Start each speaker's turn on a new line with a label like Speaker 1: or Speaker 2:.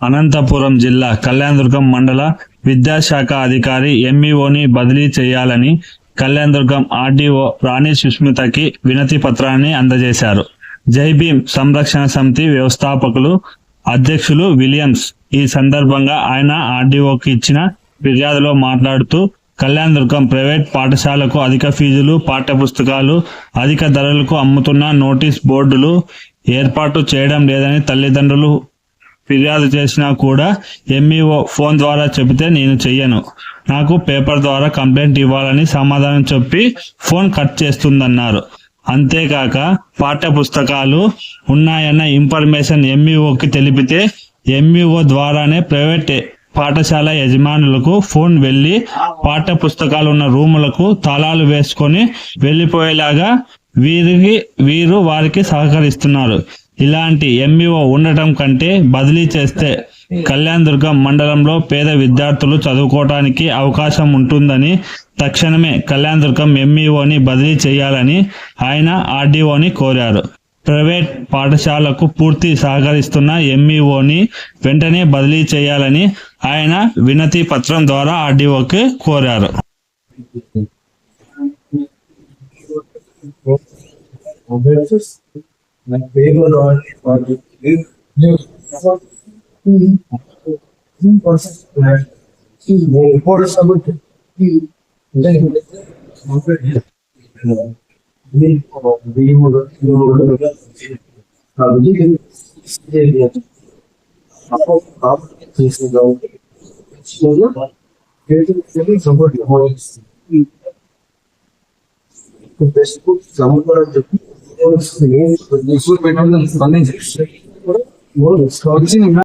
Speaker 1: అనంతపురం జిల్లా కళ్యాణదుర్గం మండల విద్యాశాఖ అధికారి ఎంఈఓని బదిలీ చేయాలని కళ్యాణదుర్గం ఆర్డీఓ రాణి సుష్మితకి వినతి పత్రాన్ని అందజేశారు. జై భీమ్ సంరక్షణ సమితి వ్యవస్థాపకులు అధ్యక్షులు విలియమ్స్ ఈ సందర్భంగా ఆయన ఆర్డీఓకి ఇచ్చిన ఫిర్యాదులో మాట్లాడుతూ కళ్యాణదుర్గం ప్రైవేట్ పాఠశాలకు అధిక ఫీజులు, పాఠ్యపుస్తకాలు అధిక ధరలకు అమ్ముతున్న నోటీస్ బోర్డులు ఏర్పాటు చేయడం లేదని తల్లిదండ్రులు ఫిర్యాదు చేసినా కూడా ఎంఈఓ ఫోన్ ద్వారా చెబితే నేను చెయ్యను, నాకు పేపర్ ద్వారా కంప్లైంట్ ఇవ్వాలని సమాధానం చెప్పి ఫోన్ కట్ చేస్తుందన్నారు. అంతేకాక పాఠ్య పుస్తకాలు ఉన్నాయన్న ఇన్ఫర్మేషన్ ఎంఈఓకి తెలిపితే ఎంఈఓ ద్వారానే ప్రైవేట్ పాఠశాల యజమానులకు ఫోన్ వెళ్లి పాఠ్య పుస్తకాలు ఉన్న రూములకు తాళాలు వేసుకొని వెళ్లిపోయేలాగా వీరు వారికి సహకరిస్తున్నారు. ఇలాంటి ఎంఈఓ ఉండటం కంటే బదిలీ చేస్తే కళ్యాణదుర్గం మండలంలో పేద విద్యార్థులు చదువుకోవడానికి అవకాశం ఉంటుందని తక్షణమే కళ్యాణదుర్గం ఎంఈఓని బదిలీ చేయాలని ఆయన ఆర్డీఓని కోరారు. ప్రైవేట్ పాఠశాలకు పూర్తి సహకరిస్తున్న ఎంఈఓని వెంటనే బదిలీ చేయాలని ఆయన వినతి పత్రం ద్వారా ఆర్డీఓకి కోరారు.